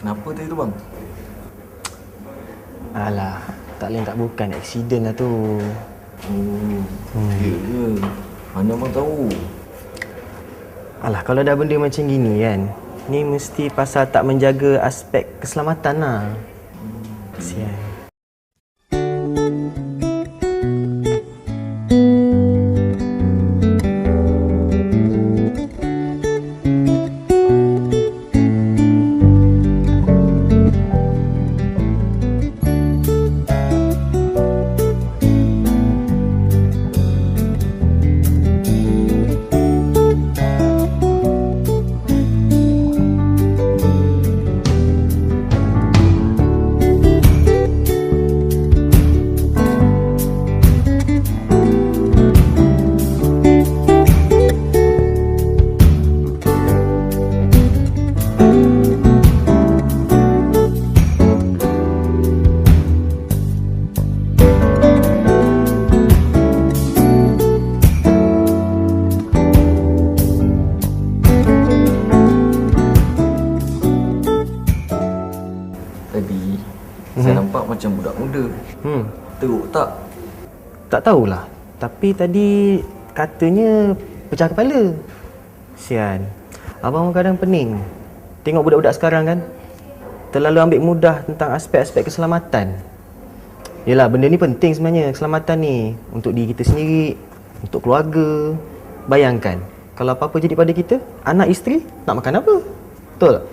Kenapa tadi tu bang? Alah, tak lain tak bukan aksiden lah tu. Ya ke? Mana abang tahu? Alah, kalau dah benda macam gini kan, ni mesti pasal tak menjaga aspek keselamatan lah. Kesian. Tadi saya nampak macam budak muda. Teruk tak? Tak tahulah. Tapi tadi katanya pecah kepala. Sian. Abang kadang pening tengok budak-budak sekarang kan. Terlalu ambil mudah tentang aspek-aspek keselamatan. Yelah, benda ni penting sebenarnya, keselamatan ni. Untuk diri kita sendiri, untuk keluarga. Bayangkan, kalau apa-apa jadi pada kita, anak isteri nak makan apa? Betul tak?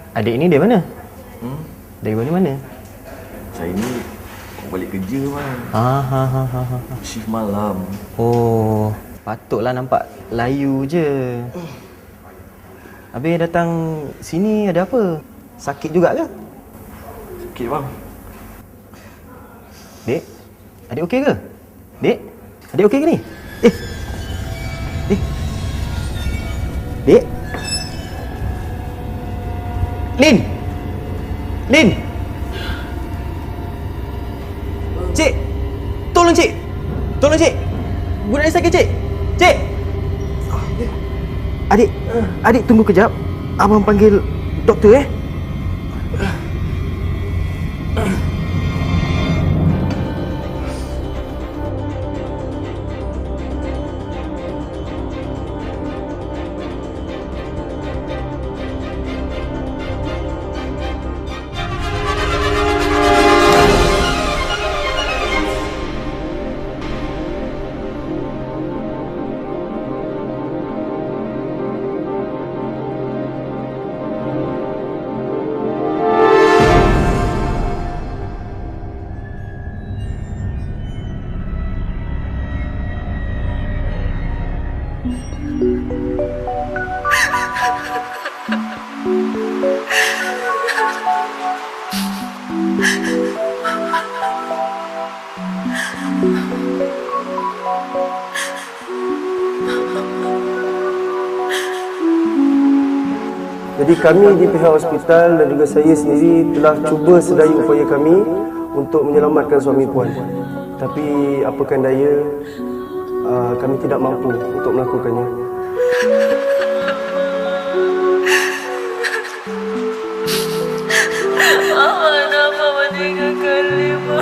Adik ni dari mana? Dari mana? Saya ni balik kerja bang. Shift malam. Oh, patutlah nampak layu je. Habis datang sini ada apa? Sakit juga ke? Sakit bang. Dek, adik okey ke? Dek, adik okey ke ni? Dek. Lin! Cik! Tolong cik! Budak ni sakit cik! Cik! Adik tunggu kejap. Abang panggil doktor Jadi kami di pihak hospital dan juga saya sendiri telah cuba sedaya upaya kami untuk menyelamatkan suami puan. Tapi apakan daya, kami tidak mampu untuk melakukannya. Kenapa meninggalkan Lima?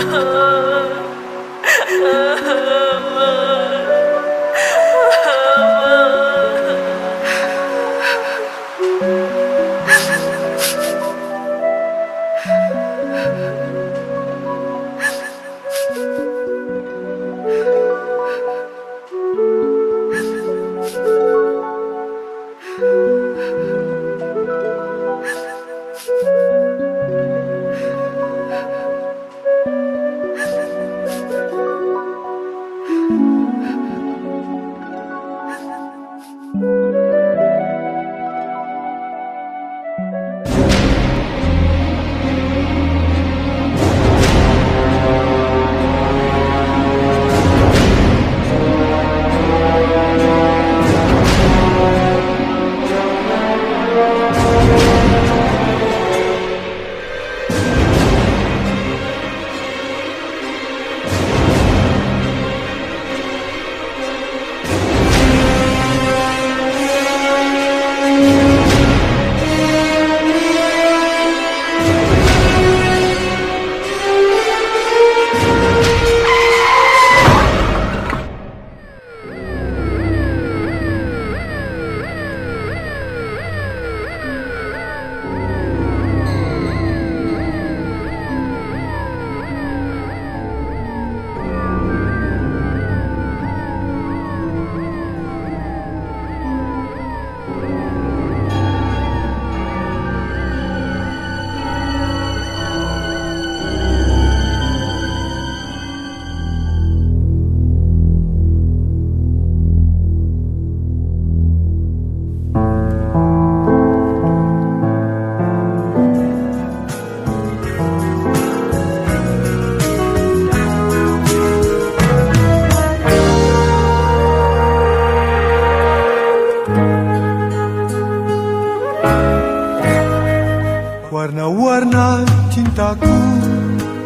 Lama cintaku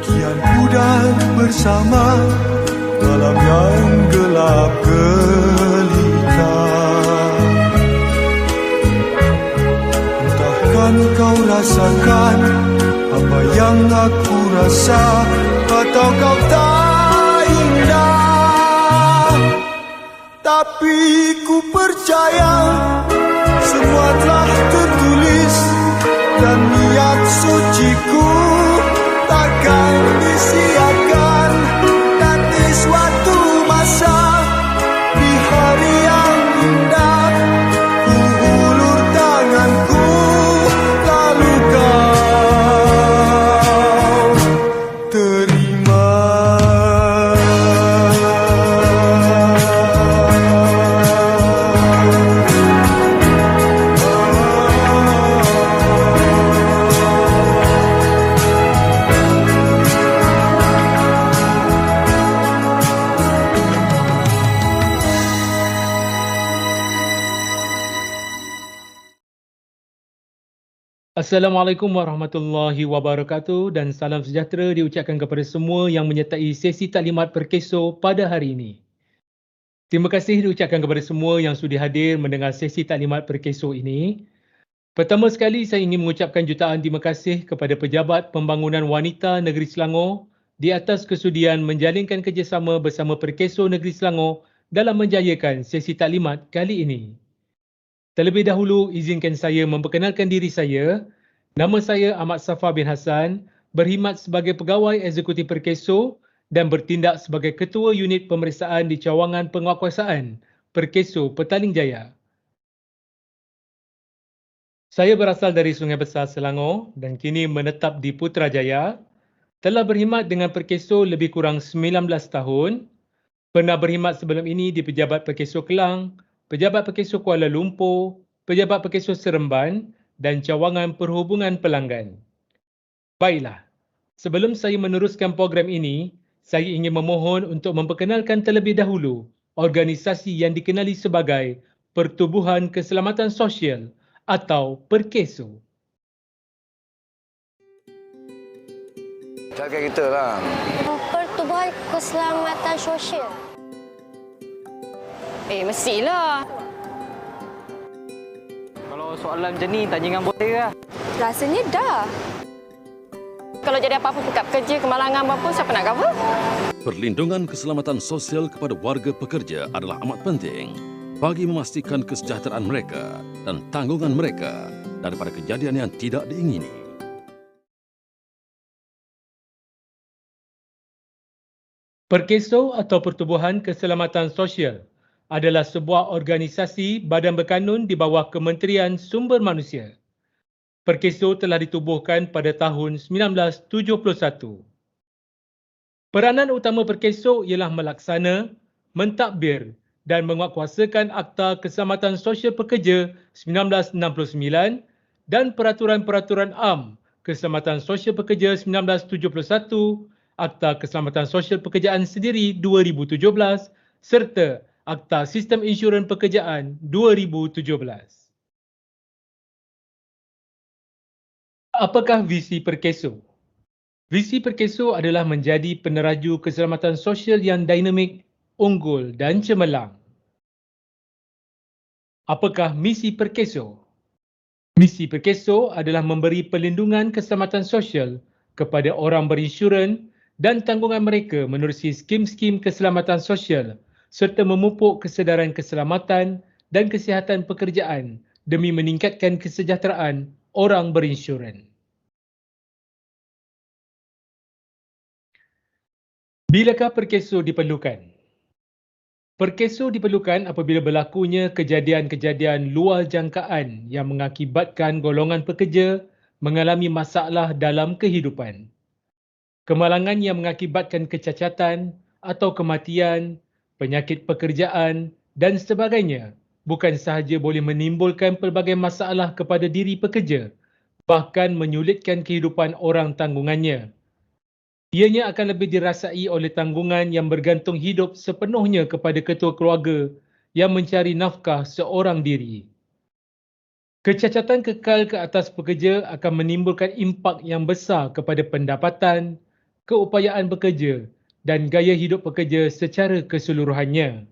kian pudar bersama malam yang gelap gelita. Entahkan kau rasakan apa yang aku rasa, atau kau tak indah. Tapi ku percaya semua telah tertulis, dan niat suciku takkan disiakan. Nanti suatu masa di hari yang indah, ku ulur tanganku lalu kau terima. Assalamualaikum warahmatullahi wabarakatuh dan salam sejahtera diucapkan kepada semua yang menyertai sesi taklimat Perkeso pada hari ini. Terima kasih diucapkan kepada semua yang sudi hadir mendengar sesi taklimat Perkeso ini. Pertama sekali saya ingin mengucapkan jutaan terima kasih kepada Pejabat Pembangunan Wanita Negeri Selangor di atas kesudian menjalinkan kerjasama bersama Perkeso Negeri Selangor dalam menjayakan sesi taklimat kali ini. Terlebih dahulu, izinkan saya memperkenalkan diri saya. Nama saya Ahmad Safa bin Hassan, berkhidmat sebagai Pegawai Eksekutif Perkeso dan bertindak sebagai Ketua Unit Pemeriksaan di Cawangan Penguatkuasaan Perkeso Petaling Jaya. Saya berasal dari Sungai Besar Selangor dan kini menetap di Putrajaya. Telah berkhidmat dengan Perkeso lebih kurang 19 tahun. Pernah berkhidmat sebelum ini di Pejabat Perkeso Kelang, Pejabat Perkeso Kuala Lumpur, Pejabat Perkeso Seremban dan Cawangan Perhubungan Pelanggan. Baiklah, sebelum saya meneruskan program ini, saya ingin memohon untuk memperkenalkan terlebih dahulu organisasi yang dikenali sebagai Pertubuhan Keselamatan Sosial atau Perkeso. Jaga kita lah. Pertubuhan Keselamatan Sosial. Mestilah. Kalau soalan macam ni, tanya dengan bos saya lah. Rasanya dah. Kalau jadi apa-apa dekat kerja, kemalangan apa-apa, siapa nak cover? Perlindungan keselamatan sosial kepada warga pekerja adalah amat penting bagi memastikan kesejahteraan mereka dan tanggungan mereka daripada kejadian yang tidak diingini. Perkeso atau Pertubuhan Keselamatan Sosial adalah sebuah organisasi badan berkanun di bawah Kementerian Sumber Manusia. Perkeso telah ditubuhkan pada tahun 1971. Peranan utama Perkeso ialah melaksana, mentadbir dan menguatkuasakan Akta Keselamatan Sosial Pekerja 1969 dan Peraturan-Peraturan Am Keselamatan Sosial Pekerja 1971, Akta Keselamatan Sosial Pekerjaan Sendiri 2017 serta Akta Sistem Insurans Pekerjaan 2017. Apakah visi Perkeso? Visi Perkeso adalah menjadi peneraju keselamatan sosial yang dinamik, unggul dan cemerlang. Apakah misi Perkeso? Misi Perkeso adalah memberi perlindungan keselamatan sosial kepada orang berinsurans dan tanggungan mereka menerusi skim-skim keselamatan sosial serta memupuk kesedaran keselamatan dan kesihatan pekerjaan demi meningkatkan kesejahteraan orang berinsurans. Bilakah Perkeso diperlukan? Perkeso diperlukan apabila berlakunya kejadian-kejadian luar jangkaan yang mengakibatkan golongan pekerja mengalami masalah dalam kehidupan. Kemalangan yang mengakibatkan kecacatan atau kematian, penyakit pekerjaan dan sebagainya bukan sahaja boleh menimbulkan pelbagai masalah kepada diri pekerja, bahkan menyulitkan kehidupan orang tanggungannya. Ianya akan lebih dirasai oleh tanggungan yang bergantung hidup sepenuhnya kepada ketua keluarga yang mencari nafkah seorang diri. Kecacatan kekal ke atas pekerja akan menimbulkan impak yang besar kepada pendapatan, keupayaan bekerja dan gaya hidup pekerja secara keseluruhannya.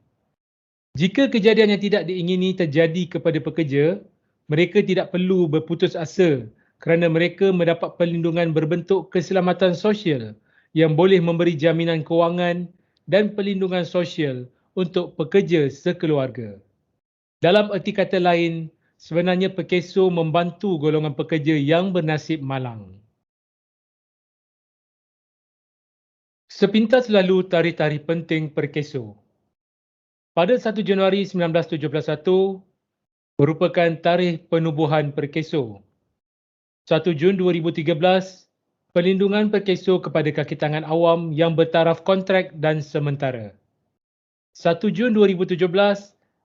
Jika kejadian yang tidak diingini terjadi kepada pekerja, mereka tidak perlu berputus asa kerana mereka mendapat perlindungan berbentuk keselamatan sosial yang boleh memberi jaminan kewangan dan perlindungan sosial untuk pekerja sekeluarga. Dalam erti kata lain, sebenarnya Perkeso membantu golongan pekerja yang bernasib malang. Sepintas lalu tarikh-tarikh penting Perkeso. Pada 1 Januari 1971 merupakan tarikh penubuhan Perkeso. 1 Jun 2013, perlindungan Perkeso kepada kaki tangan awam yang bertaraf kontrak dan sementara. 1 Jun 2017,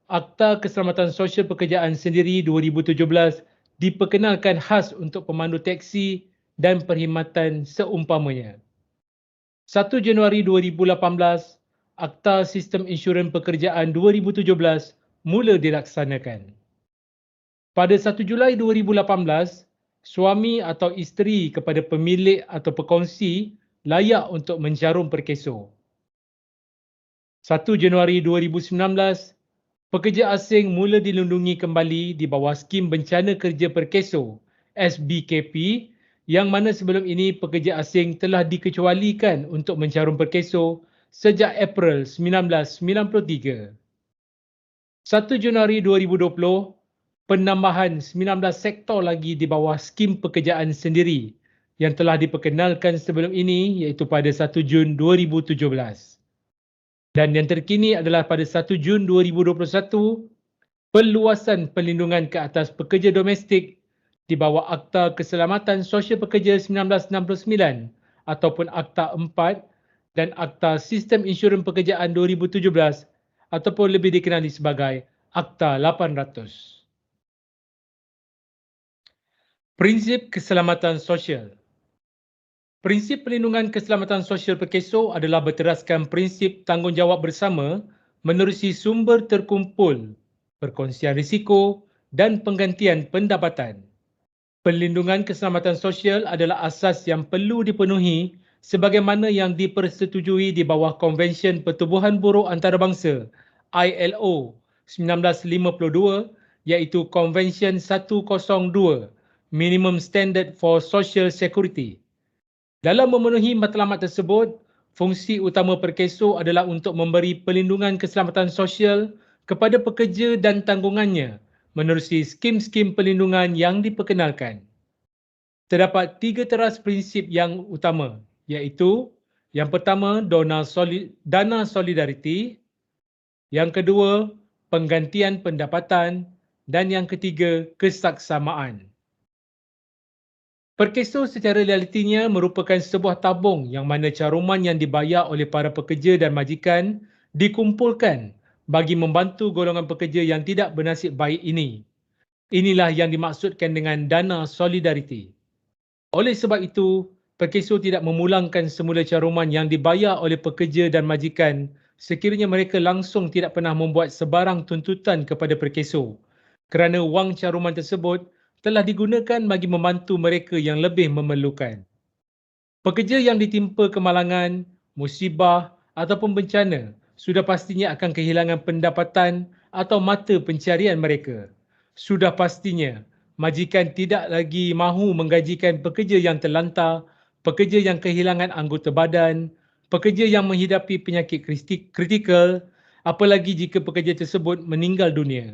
Akta Keselamatan Sosial Pekerjaan Sendiri 2017 diperkenalkan khas untuk pemandu teksi dan perkhidmatan seumpamanya. 1 Januari 2018, Akta Sistem Insurans Pekerjaan 2017 mula dilaksanakan. Pada 1 Julai 2018, suami atau isteri kepada pemilik atau pekongsi layak untuk menjarum Perkeso. 1 Januari 2019, pekerja asing mula dilindungi kembali di bawah Skim Bencana Kerja Perkeso (SBKP) yang mana sebelum ini pekerja asing telah dikecualikan untuk menjarum Perkeso sejak April 1993. 1 Januari 2020, penambahan 19 sektor lagi di bawah Skim Pekerjaan Sendiri yang telah diperkenalkan sebelum ini iaitu pada 1 Jun 2017. Dan yang terkini adalah pada 1 Jun 2021, perluasan perlindungan ke atas pekerja domestik di bawah Akta Keselamatan Sosial Pekerja 1969 ataupun Akta 4 dan Akta Sistem Insurans Pekerjaan 2017 ataupun lebih dikenali sebagai Akta 800. Prinsip Keselamatan Sosial. Prinsip perlindungan keselamatan sosial Perkeso adalah berteraskan prinsip tanggungjawab bersama menerusi sumber terkumpul, perkongsian risiko dan penggantian pendapatan. Perlindungan keselamatan sosial adalah asas yang perlu dipenuhi sebagaimana yang dipersetujui di bawah Konvensyen Pertubuhan Buruh Antarabangsa ILO 1952 iaitu Konvensyen 102 Minimum Standard for Social Security. Dalam memenuhi matlamat tersebut, fungsi utama Perkeso adalah untuk memberi perlindungan keselamatan sosial kepada pekerja dan tanggungannya menerusi skim-skim perlindungan yang diperkenalkan. Terdapat 3 teras prinsip yang utama iaitu yang pertama dana solidariti, yang kedua penggantian pendapatan dan yang ketiga kesaksamaan. Perkeso secara realitinya merupakan sebuah tabung yang mana caruman yang dibayar oleh para pekerja dan majikan dikumpulkan bagi membantu golongan pekerja yang tidak bernasib baik ini. Inilah yang dimaksudkan dengan dana solidariti. Oleh sebab itu, Perkeso tidak memulangkan semula caruman yang dibayar oleh pekerja dan majikan sekiranya mereka langsung tidak pernah membuat sebarang tuntutan kepada Perkeso kerana wang caruman tersebut telah digunakan bagi membantu mereka yang lebih memerlukan. Pekerja yang ditimpa kemalangan, musibah ataupun bencana sudah pastinya akan kehilangan pendapatan atau mata pencarian mereka. Sudah pastinya majikan tidak lagi mahu menggajikan pekerja yang terlantar, pekerja yang kehilangan anggota badan, pekerja yang menghidapi penyakit kritikal, apalagi jika pekerja tersebut meninggal dunia.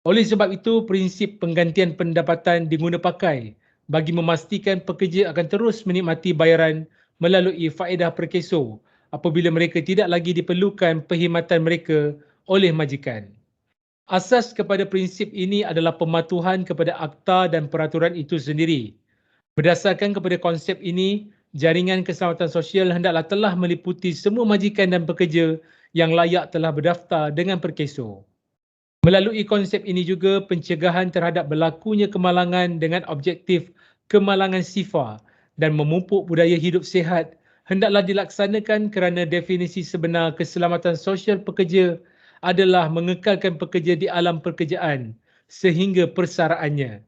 Oleh sebab itu, prinsip penggantian pendapatan diguna pakai bagi memastikan pekerja akan terus menikmati bayaran melalui faedah Perkeso apabila mereka tidak lagi diperlukan perkhidmatan mereka oleh majikan. Asas kepada prinsip ini adalah pematuhan kepada akta dan peraturan itu sendiri. Berdasarkan kepada konsep ini, jaringan keselamatan sosial hendaklah telah meliputi semua majikan dan pekerja yang layak telah berdaftar dengan Perkeso. Melalui konsep ini juga, pencegahan terhadap berlakunya kemalangan dengan objektif kemalangan sifar dan memupuk budaya hidup sihat hendaklah dilaksanakan kerana definisi sebenar keselamatan sosial pekerja adalah mengekalkan pekerja di alam pekerjaan sehingga persaraannya.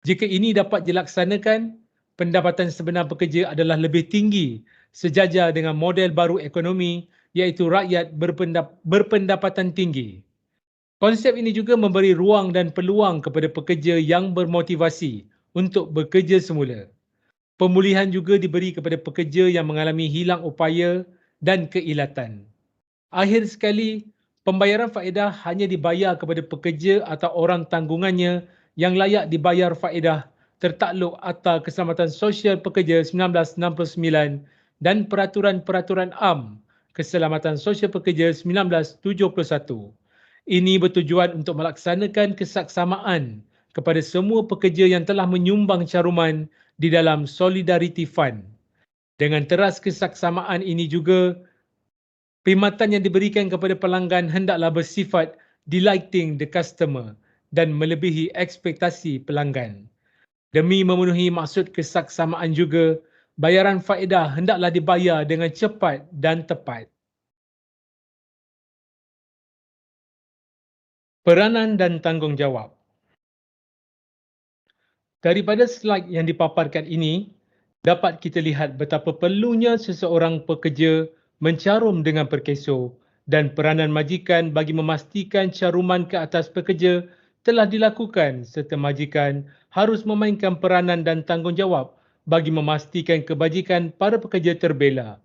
Jika ini dapat dilaksanakan, pendapatan sebenar pekerja adalah lebih tinggi sejajar dengan model baru ekonomi iaitu rakyat berpendapatan tinggi. Konsep ini juga memberi ruang dan peluang kepada pekerja yang bermotivasi untuk bekerja semula. Pemulihan juga diberi kepada pekerja yang mengalami hilang upaya dan keilatan. Akhir sekali, pembayaran faedah hanya dibayar kepada pekerja atau orang tanggungannya yang layak dibayar faedah tertakluk Akta Keselamatan Sosial Pekerja 1969 dan Peraturan-Peraturan Am Keselamatan Sosial Pekerja 1971. Ini bertujuan untuk melaksanakan kesaksamaan kepada semua pekerja yang telah menyumbang caruman di dalam Solidarity Fund. Dengan teras kesaksamaan ini juga, perkhidmatan yang diberikan kepada pelanggan hendaklah bersifat delighting the customer dan melebihi ekspektasi pelanggan. Demi memenuhi maksud kesaksamaan juga, bayaran faedah hendaklah dibayar dengan cepat dan tepat. Peranan dan tanggungjawab. Daripada slide yang dipaparkan ini, dapat kita lihat betapa perlunya seseorang pekerja mencarum dengan perkeso dan peranan majikan bagi memastikan caruman ke atas pekerja telah dilakukan serta majikan harus memainkan peranan dan tanggungjawab bagi memastikan kebajikan para pekerja terbela.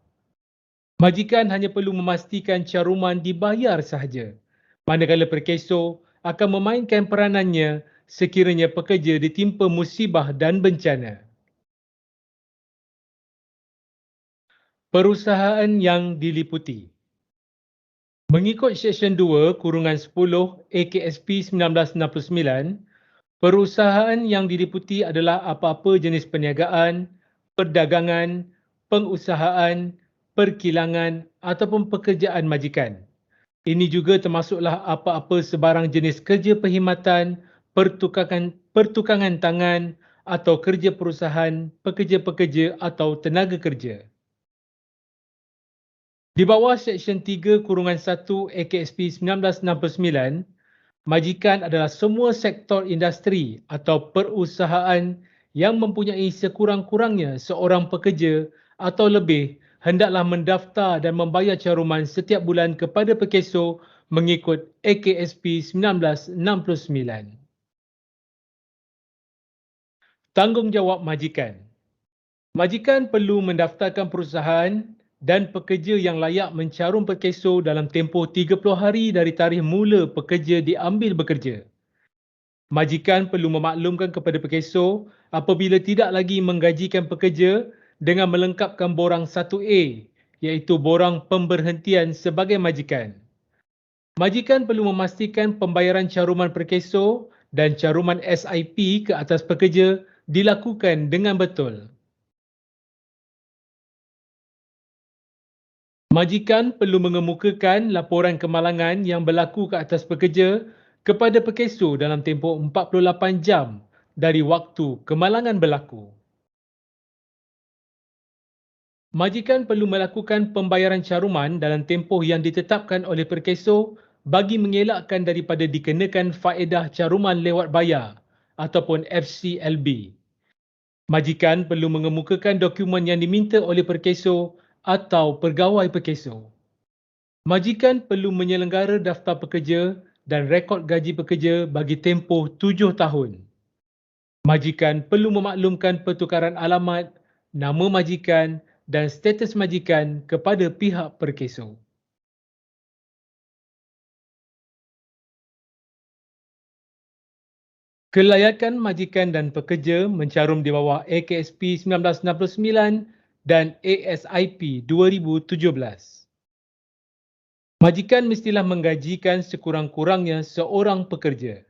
Majikan hanya perlu memastikan caruman dibayar sahaja, manakala perkeso akan memainkan peranannya sekiranya pekerja ditimpa musibah dan bencana. Perusahaan yang diliputi. Mengikut Seksyen 2 Kurungan 10 AKSP 1969, perusahaan yang diliputi adalah apa-apa jenis perniagaan, perdagangan, pengusahaan, perkilangan ataupun pekerjaan majikan. Ini juga termasuklah apa-apa sebarang jenis kerja perkhidmatan, pertukangan tangan atau kerja perusahaan, pekerja-pekerja atau tenaga kerja. Di bawah Seksyen 3 Kurungan 1 AKSP 1969, majikan adalah semua sektor industri atau perusahaan yang mempunyai sekurang-kurangnya seorang pekerja atau lebih hendaklah mendaftar dan membayar caruman setiap bulan kepada perkeso mengikut AKSP 1969. Tanggungjawab majikan. Majikan perlu mendaftarkan perusahaan dan pekerja yang layak mencarum perkeso dalam tempoh 30 hari dari tarikh mula pekerja diambil bekerja. Majikan perlu memaklumkan kepada perkeso apabila tidak lagi menggajikan pekerja dengan melengkapkan borang 1A, iaitu borang pemberhentian sebagai majikan. Majikan perlu memastikan pembayaran caruman perkeso dan caruman SIP ke atas pekerja dilakukan dengan betul. Majikan perlu mengemukakan laporan kemalangan yang berlaku ke atas pekerja kepada perkeso dalam tempoh 48 jam dari waktu kemalangan berlaku. Majikan perlu melakukan pembayaran caruman dalam tempoh yang ditetapkan oleh perkeso bagi mengelakkan daripada dikenakan faedah caruman lewat bayar ataupun FCLB. Majikan perlu mengemukakan dokumen yang diminta oleh perkeso atau pegawai perkeso. Majikan perlu menyelenggara daftar pekerja dan rekod gaji pekerja bagi tempoh 7 tahun. Majikan perlu memaklumkan pertukaran alamat, nama majikan dan status majikan kepada pihak perkeso. Kelayakan majikan dan pekerja mencarum di bawah AKSP 1969 dan ASIP 2017. Majikan mestilah menggajikan sekurang-kurangnya seorang pekerja.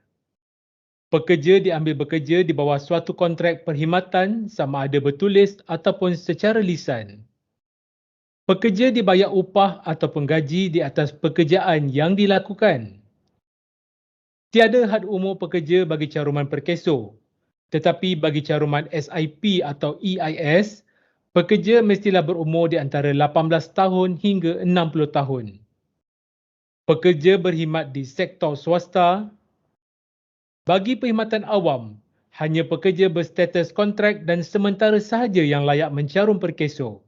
Pekerja diambil bekerja di bawah suatu kontrak perkhidmatan sama ada bertulis ataupun secara lisan. Pekerja dibayar upah ataupun gaji di atas pekerjaan yang dilakukan. Tiada had umur pekerja bagi caruman perkeso, tetapi bagi caruman SIP atau EIS, pekerja mestilah berumur di antara 18 tahun hingga 60 tahun. Pekerja berkhidmat di sektor swasta, Bagi perkhidmatan awam, hanya pekerja berstatus kontrak dan sementara sahaja yang layak mencarum perkeso.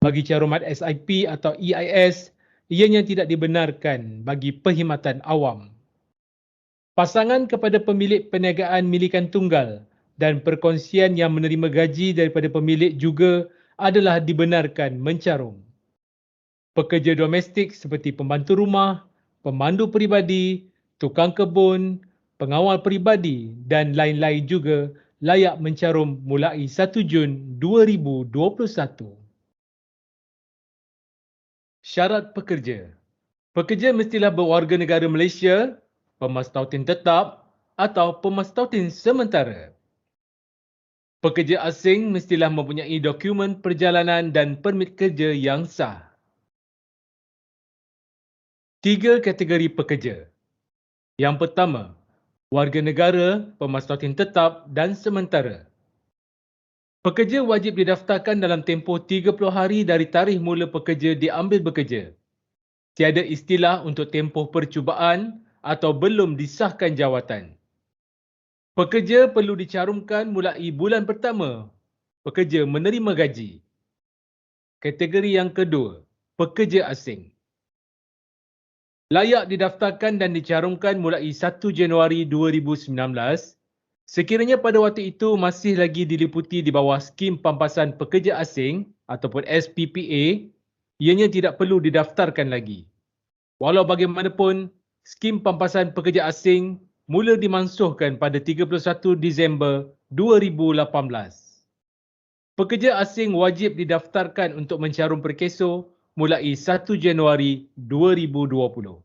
Bagi caruman SIP atau EIS, ianya tidak dibenarkan bagi perkhidmatan awam. Pasangan kepada pemilik perniagaan milikan tunggal dan perkongsian yang menerima gaji daripada pemilik juga adalah dibenarkan mencarum. Pekerja domestik seperti pembantu rumah, pemandu peribadi, tukang kebun, pengawal peribadi dan lain-lain juga layak mencarum mulai 1 Jun 2021. Syarat pekerja. Pekerja mestilah berwarga negara Malaysia, pemastautin tetap atau pemastautin sementara. Pekerja asing mestilah mempunyai dokumen perjalanan dan permit kerja yang sah. 3 kategori pekerja. Yang pertama, warga negara, pemastautin tetap dan sementara. Pekerja wajib didaftarkan dalam tempoh 30 hari dari tarikh mula pekerja diambil bekerja. Tiada istilah untuk tempoh percubaan atau belum disahkan jawatan. Pekerja perlu dicarumkan mulai bulan pertama pekerja menerima gaji. Kategori yang kedua, pekerja asing. Layak didaftarkan dan dicarumkan mulai 1 Januari 2019 sekiranya pada waktu itu masih lagi diliputi di bawah skim pampasan pekerja asing ataupun SPPA, ianya tidak perlu didaftarkan lagi. Walau bagaimanapun, skim pampasan pekerja asing mula dimansuhkan pada 31 Disember 2018. Pekerja asing wajib didaftarkan untuk mencarum perkeso mulai 1 Januari 2020.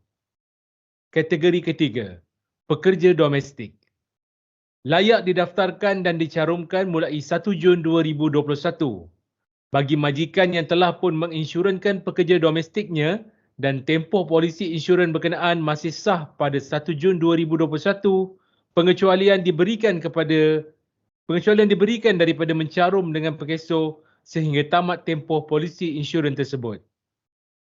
Kategori ketiga, pekerja domestik. Layak didaftarkan dan dicarumkan mulai 1 Jun 2021. Bagi majikan yang telah pun menginsyurankan pekerja domestiknya dan tempoh polisi insyuran berkenaan masih sah pada 1 Jun 2021, pengecualian diberikan daripada mencarum dengan perkeso sehingga tamat tempoh polisi insyuran tersebut.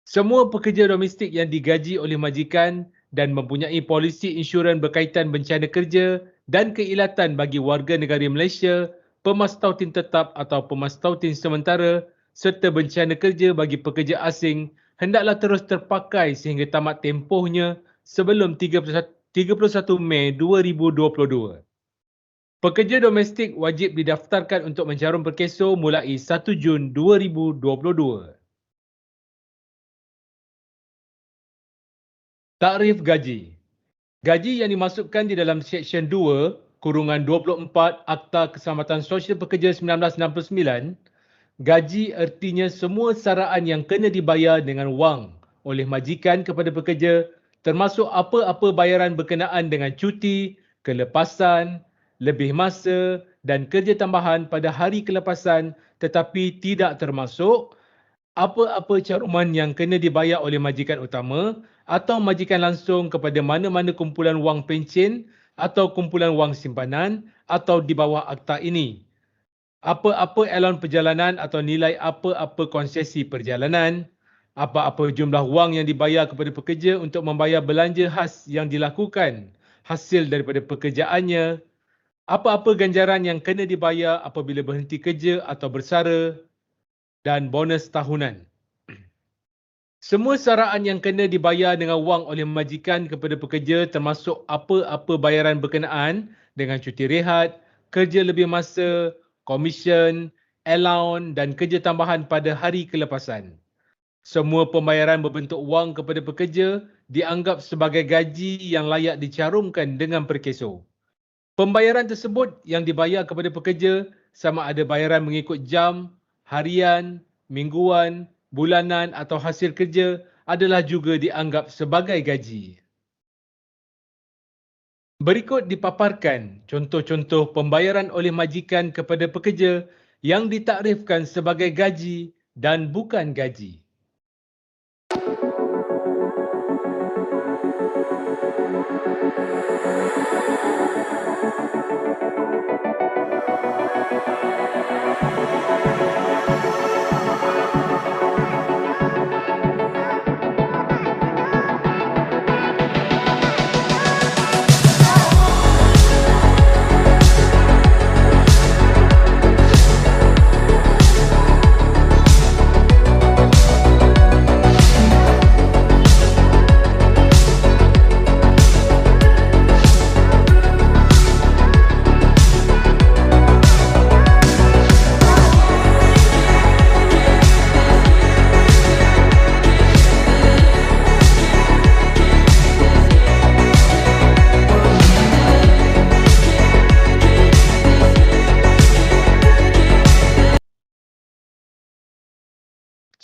Semua pekerja domestik yang digaji oleh majikan dan mempunyai polisi insyuran berkaitan bencana kerja dan keilatan bagi warga negara Malaysia, pemastautin tetap atau pemastautin sementara serta bencana kerja bagi pekerja asing hendaklah terus terpakai sehingga tamat tempohnya sebelum 31 Mei 2022. Pekerja domestik wajib didaftarkan untuk mencarum perkeso mulai 1 Jun 2022. Takrif gaji. Gaji yang dimasukkan di dalam Seksyen 2, Kurungan 24 Akta Keselamatan Sosial Pekerja 1969, gaji artinya semua saraan yang kena dibayar dengan wang oleh majikan kepada pekerja termasuk apa-apa bayaran berkenaan dengan cuti, kelepasan, lebih masa dan kerja tambahan pada hari kelepasan tetapi tidak termasuk apa-apa caruman yang kena dibayar oleh majikan utama atau majikan langsung kepada mana-mana kumpulan wang pencen atau kumpulan wang simpanan atau di bawah akta ini. Apa-apa alon perjalanan atau nilai apa-apa konsesi perjalanan, apa-apa jumlah wang yang dibayar kepada pekerja untuk membayar belanja khas yang dilakukan hasil daripada pekerjaannya, apa-apa ganjaran yang kena dibayar apabila berhenti kerja atau bersara, dan bonus tahunan. Semua saraan yang kena dibayar dengan wang oleh majikan kepada pekerja termasuk apa-apa bayaran berkenaan dengan cuti rehat, kerja lebih masa, komisen, allowance dan kerja tambahan pada hari kelepasan. Semua pembayaran berbentuk wang kepada pekerja dianggap sebagai gaji yang layak dicarumkan dengan perkeso. Pembayaran tersebut yang dibayar kepada pekerja sama ada bayaran mengikut jam, harian, mingguan, bulanan atau hasil kerja adalah juga dianggap sebagai gaji. Berikut dipaparkan contoh-contoh pembayaran oleh majikan kepada pekerja yang ditakrifkan sebagai gaji dan bukan gaji.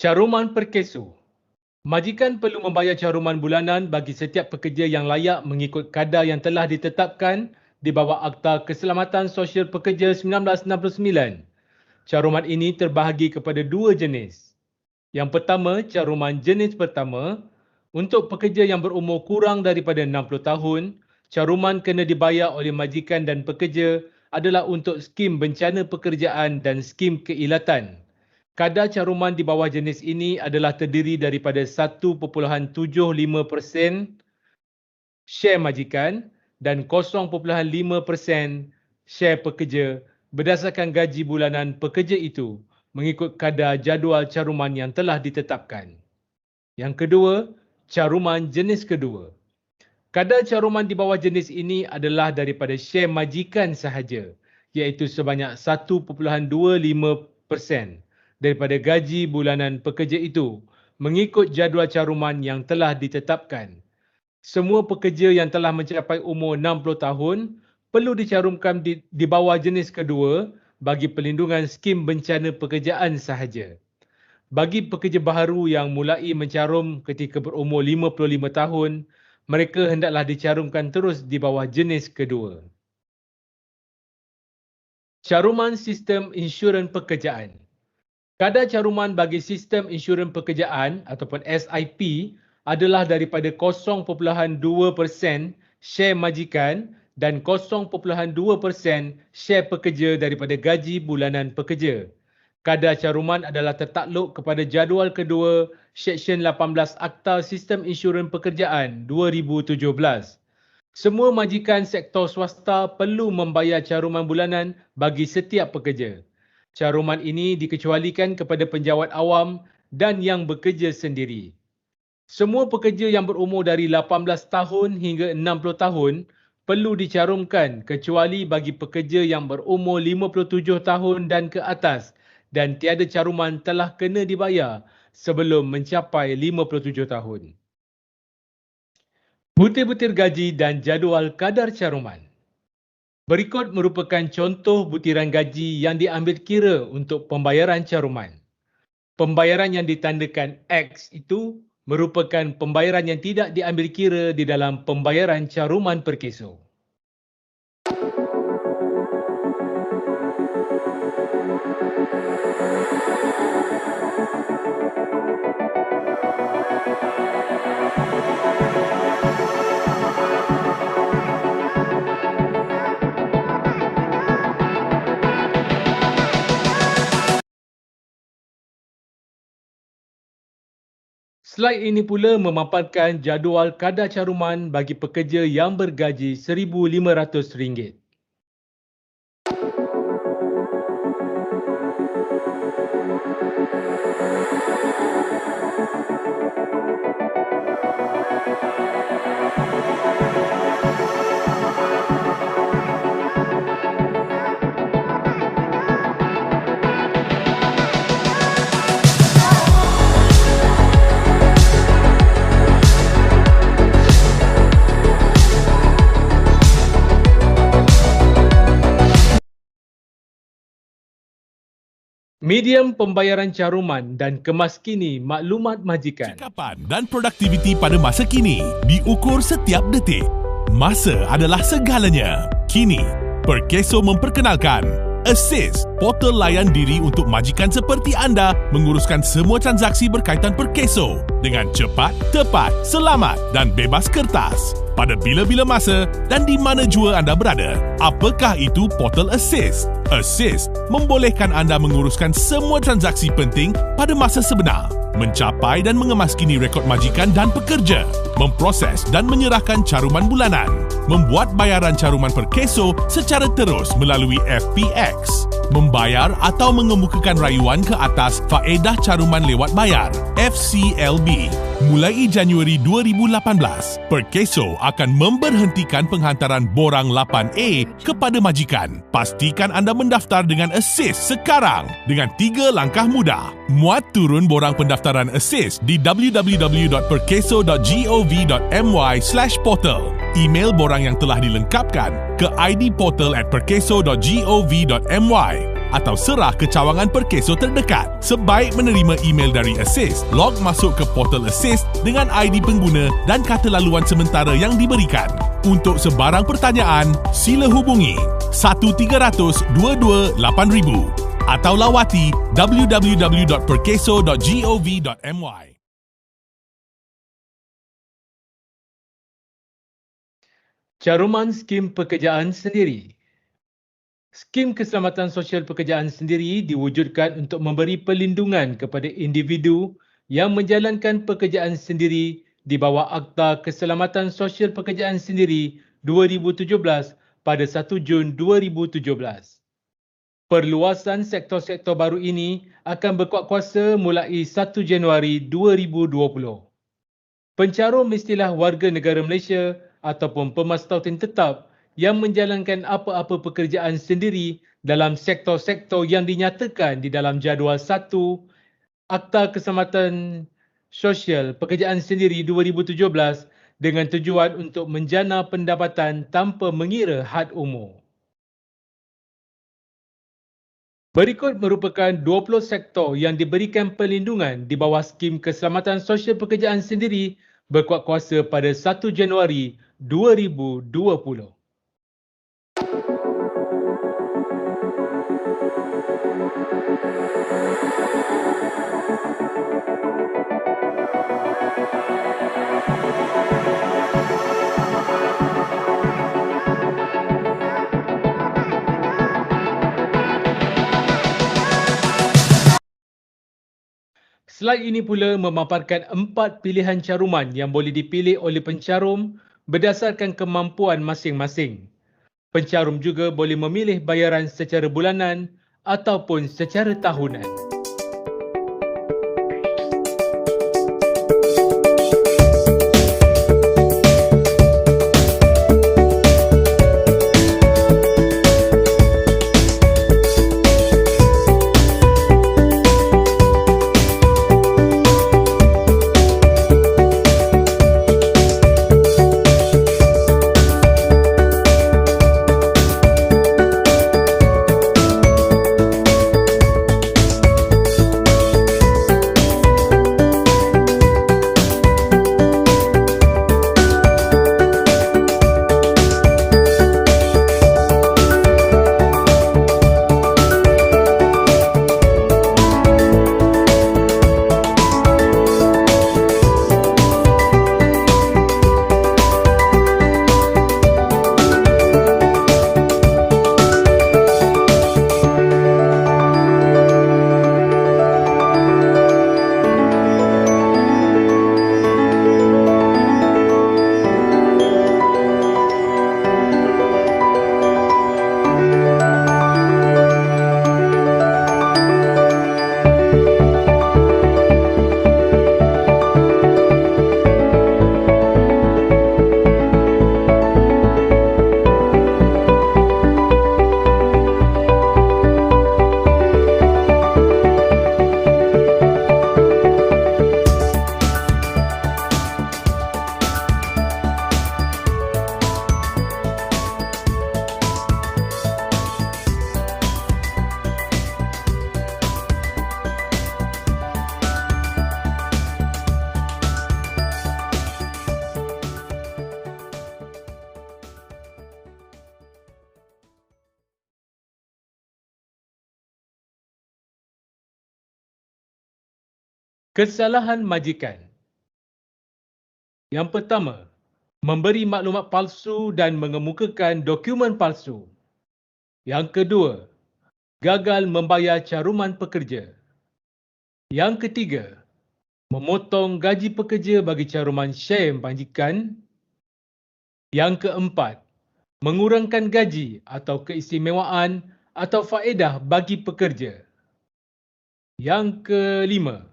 Caruman Perkeso. Majikan perlu membayar caruman bulanan bagi setiap pekerja yang layak mengikut kadar yang telah ditetapkan di bawah Akta Keselamatan Sosial Pekerja 1969. Caruman ini terbahagi kepada dua jenis. Yang pertama, caruman jenis pertama. Untuk pekerja yang berumur kurang daripada 60 tahun, caruman kena dibayar oleh majikan dan pekerja adalah untuk skim bencana pekerjaan dan skim keilatan. Kadar caruman di bawah jenis ini adalah terdiri daripada 1.75% share majikan dan 0.5% share pekerja berdasarkan gaji bulanan pekerja itu mengikut kadar jadual caruman yang telah ditetapkan. Yang kedua, caruman jenis kedua. Kadar caruman di bawah jenis ini adalah daripada share majikan sahaja, iaitu sebanyak 1.25% daripada gaji bulanan pekerja itu mengikut jadual caruman yang telah ditetapkan. Semua pekerja yang telah mencapai umur 60 tahun perlu dicarumkan di bawah jenis kedua bagi pelindungan skim bencana pekerjaan sahaja. Bagi pekerja baharu yang mulai mencarum ketika berumur 55 tahun, mereka hendaklah dicarumkan terus di bawah jenis kedua. Caruman Sistem Insurans Pekerjaan. Kadar caruman bagi Sistem Insurans Pekerjaan ataupun SIP adalah daripada 0.2% share majikan dan 0.2% share pekerja daripada gaji bulanan pekerja. Kadar caruman adalah tertakluk kepada jadual kedua Seksyen 18 Akta Sistem Insurans Pekerjaan 2017. Semua majikan sektor swasta perlu membayar caruman bulanan bagi setiap pekerja. Caruman ini dikecualikan kepada penjawat awam dan yang bekerja sendiri. Semua pekerja yang berumur dari 18 tahun hingga 60 tahun perlu dicarumkan kecuali bagi pekerja yang berumur 57 tahun dan ke atas dan tiada caruman telah kena dibayar sebelum mencapai 57 tahun. Butir-butir gaji dan jadual kadar caruman. Berikut merupakan contoh butiran gaji yang diambil kira untuk pembayaran caruman. Pembayaran yang ditandakan X itu merupakan pembayaran yang tidak diambil kira di dalam pembayaran caruman perkeso. Slide ini pula memaparkan jadual kadar caruman bagi pekerja yang bergaji RM1,500. Medium pembayaran caruman dan kemaskini maklumat majikan. Cekapan dan produktiviti pada masa kini diukur setiap detik. Masa adalah segalanya. Kini, Perkeso memperkenalkan Assist, portal layan diri untuk majikan seperti anda menguruskan semua transaksi berkaitan Perkeso dengan cepat, tepat, selamat dan bebas kertas pada bila-bila masa dan di mana jua anda berada. Apakah itu portal Assist? Assist membolehkan anda menguruskan semua transaksi penting pada masa sebenar, mencapai dan mengemaskini rekod majikan dan pekerja, memproses dan menyerahkan caruman bulanan, membuat bayaran caruman Perkeso secara terus melalui FPX, membayar atau mengemukakan rayuan ke atas faedah caruman lewat bayar FCLB. Mulai Januari 2018, Perkeso akan memberhentikan penghantaran borang 8A kepada majikan. Pastikan anda mendaftar dengan Assist sekarang dengan 3 langkah mudah. Muat turun borang pendaftaran Assist di www.perkeso.gov.my/portal. Email borang yang telah dilengkapkan ke idportal@perkeso.gov.my. atau serah ke cawangan Perkeso terdekat. Sebaik menerima email dari Assist, log masuk ke portal Assist dengan ID pengguna dan kata laluan sementara yang diberikan. Untuk sebarang pertanyaan, sila hubungi 1300 22 8000 atau lawati www.perkeso.gov.my. Caruman skim pekerjaan sendiri. Skim Keselamatan Sosial Pekerjaan sendiri diwujudkan untuk memberi perlindungan kepada individu yang menjalankan pekerjaan sendiri di bawah Akta Keselamatan Sosial Pekerjaan sendiri 2017 pada 1 Jun 2017. Perluasan sektor-sektor baru ini akan berkuat kuasa mulai 1 Januari 2020. Pencarum mestilah warga negara Malaysia ataupun pemastautin tetap yang menjalankan apa-apa pekerjaan sendiri dalam sektor-sektor yang dinyatakan di dalam jadual 1 Akta Keselamatan Sosial Pekerjaan sendiri 2017 dengan tujuan untuk menjana pendapatan tanpa mengira had umur. Berikut merupakan 20 sektor yang diberikan perlindungan di bawah skim Keselamatan Sosial Pekerjaan sendiri berkuat kuasa pada 1 Januari 2020. Slide ini pula memaparkan 4 pilihan caruman yang boleh dipilih oleh pencarum berdasarkan kemampuan masing-masing. Pencarum juga boleh memilih bayaran secara bulanan ataupun secara tahunan. Kesalahan majikan. Yang pertama, memberi maklumat palsu dan mengemukakan dokumen palsu. Yang kedua, gagal membayar caruman pekerja. Yang ketiga, memotong gaji pekerja bagi caruman share majikan. Yang keempat, mengurangkan gaji atau keistimewaan atau faedah bagi pekerja. Yang kelima,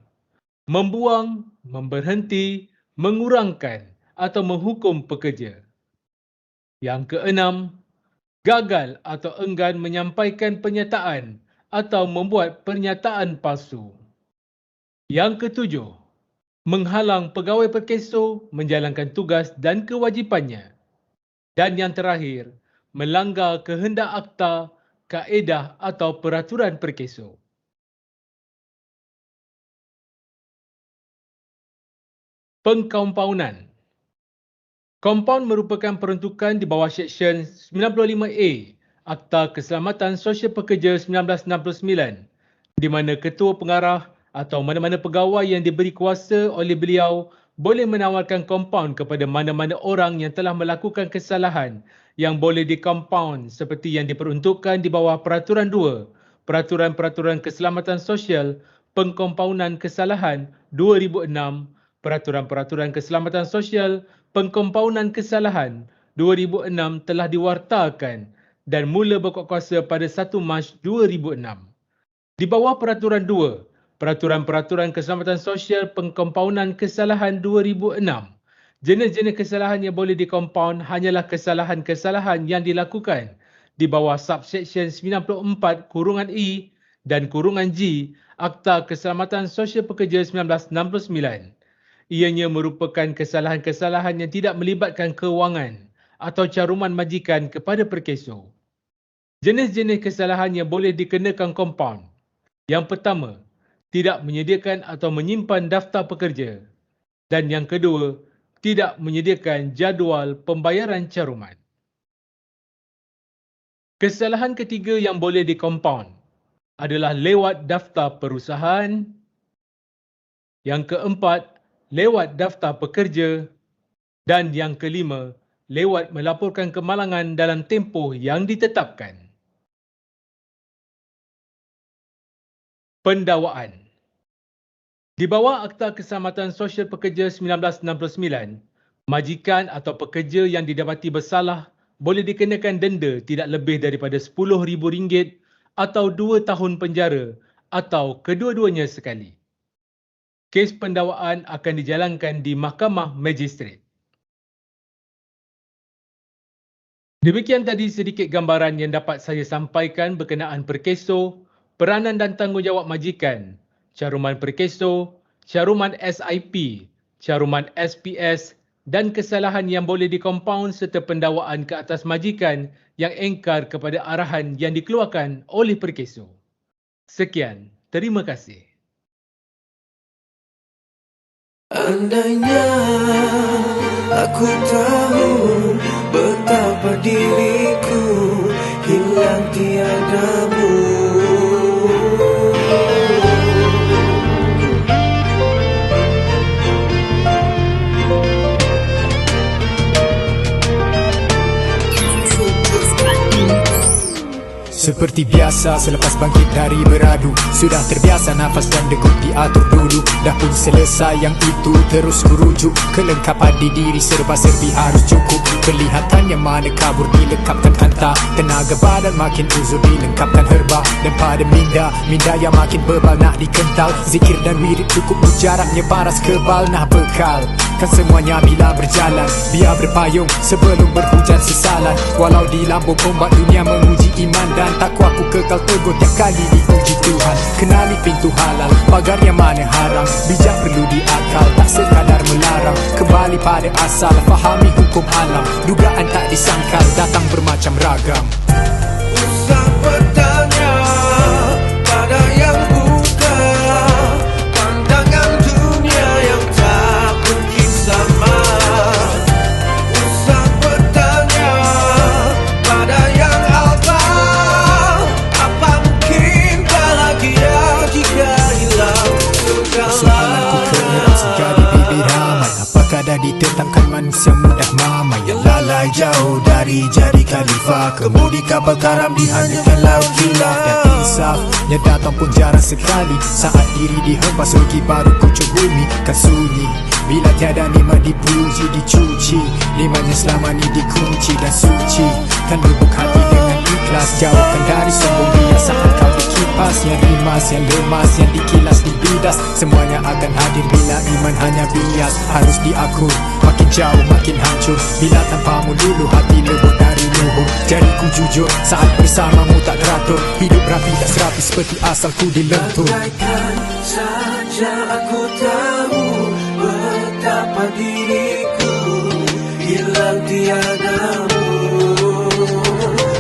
membuang, memberhenti, mengurangkan atau menghukum pekerja. Yang keenam, gagal atau enggan menyampaikan pernyataan atau membuat pernyataan palsu. Yang ketujuh, menghalang pegawai Perkeso menjalankan tugas dan kewajipannya. Dan yang terakhir, melanggar kehendak akta kaedah atau peraturan perkeso. Pengkompaunan. Kompaun merupakan peruntukan di bawah Seksyen 95A Akta Keselamatan Sosial Pekerja 1969 di mana ketua pengarah atau mana-mana pegawai yang diberi kuasa oleh beliau boleh menawarkan kompaun kepada mana-mana orang yang telah melakukan kesalahan yang boleh dikompaun seperti yang diperuntukkan di bawah Peraturan 2 Peraturan-Peraturan Keselamatan Sosial Pengkompaunan Kesalahan 2006, Peraturan-Peraturan Keselamatan Sosial Pengkompaunan Kesalahan 2006 telah diwartakan dan mula berkuatkuasa pada 1 Mac 2006. Di bawah Peraturan 2, Peraturan-Peraturan Keselamatan Sosial Pengkompaunan Kesalahan 2006, jenis-jenis kesalahan yang boleh dikompaun hanyalah kesalahan-kesalahan yang dilakukan di bawah Subseksyen 94(E) dan (G) Akta Keselamatan Sosial Pekerja 1969. Ianya merupakan kesalahan-kesalahan yang tidak melibatkan kewangan atau caruman majikan kepada perkeso. Jenis-jenis kesalahan yang boleh dikenakan kompaun. Yang pertama, tidak menyediakan atau menyimpan daftar pekerja. Dan yang kedua, tidak menyediakan jadual pembayaran caruman. Kesalahan ketiga yang boleh dikompaun adalah lewat daftar perusahaan. Yang keempat, lewat daftar pekerja. Dan yang kelima, lewat melaporkan kemalangan dalam tempoh yang ditetapkan. Pendakwaan. Di bawah Akta Keselamatan Sosial Pekerja 1969, majikan atau pekerja yang didapati bersalah boleh dikenakan denda tidak lebih daripada RM10,000 atau 2 tahun penjara atau kedua-duanya sekali. Kes pendakwaan akan dijalankan di Mahkamah Magistrate. Demikian tadi sedikit gambaran yang dapat saya sampaikan berkenaan perkeso, peranan dan tanggungjawab majikan, caruman perkeso, caruman SIP, caruman SPS dan kesalahan yang boleh dikompaun serta pendakwaan ke atas majikan yang engkar kepada arahan yang dikeluarkan oleh perkeso. Sekian, terima kasih. Andainya aku tahu betapa diriku hilang tiadamu. Seperti biasa selepas bangkit dari beradu, sudah terbiasa nafas dan degup diatur dulu. Dah pun selesai yang itu terus merujuk kelengkapan di diri serba-serbi harus cukup. Kelihatan yang mana kabur dilekapkan anta, tenaga badan makin uzur dilengkapkan herba. Dan pada minda yang makin bebal nak dikental, zikir dan wirid cukup jaraknya paras kebal nak bekal. Kan semuanya bila berjalan, biar berpayung sebelum berhujan sesalan. Walau di lambung ombak dunia menguji iman dan takwa aku kekal teguh tiap kali diuji Tuhan. Kenali pintu halal, pagar yang mana haram, bijak perlu diakal, tak sekadar melarang. Kembali pada asal, fahami hukum alam, dugaan tak disangkal, datang bermacam ragam. Usah bertanya pada yang buka, pandangan dunia yang tak mungkin sama. Usah bertanya pada yang alfa, apa mungkin bahagia jika hilang segala. Soalanku kerap singgah di bibir ramai, apakah dah ditetapkan manusia mudah mamai yang lalai jauh dari jadi khalifah, kemudi kapal karam dihanyakan laut hilaf. Dan insafnya datang pun jarang sekali, saat diri dihempas rugi baru kucuk bumi kan sunyi. Bila tiada nikmat dipuji dicuci, nikmatnya selama ni dikunci dan suci. Kan lubuk hati dengan ikhlas, jauhkan dari sombong bias. Saat kau dikipas yang rimas, yang lemas, yang dikilas dibidas, semuanya akan hadir bila iman hanya bias. Harus diakur, makin jauh makin hancur bila tanpamu dulu hati lebur dari luhur. Jadiku jujur saat bersamamu tak teratur, hidup rapi tak serapi seperti asalku dilentur. Andaikan saja aku tahu betapa diriku hilang tiadamu.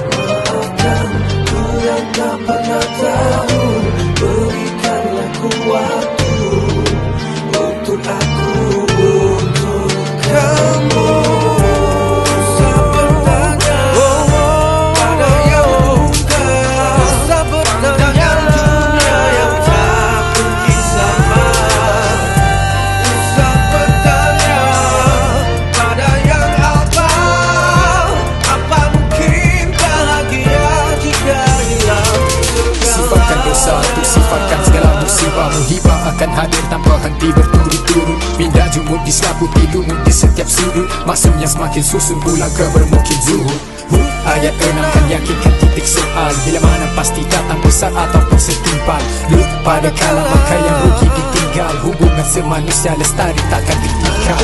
Maafkan ku tahu. Berikanlah ku waktu untuk aku, untuk kamu. Usah bertanya pada yang buka, usah bertanya dunia yang tak mungkin sama. Usah bertanya pada yang apa mungkin bahagia jika hilang segala. Sifatkan dosa untuk sifatkan segala musibah. Muhibah akan hadir tanpa henti berturut-turut. Pindah jumud di selaputi lumut di setiap sudut. Maksudnya semakin susun pula ke bermukim zuhud. Ayat 6 kan yakinkan titik soal. Bila mana pasti datang besar ataupun setimpal. Pada kalam maka yang rugi ditinggal. Hubungan semanusia lestari takkan ditinggal.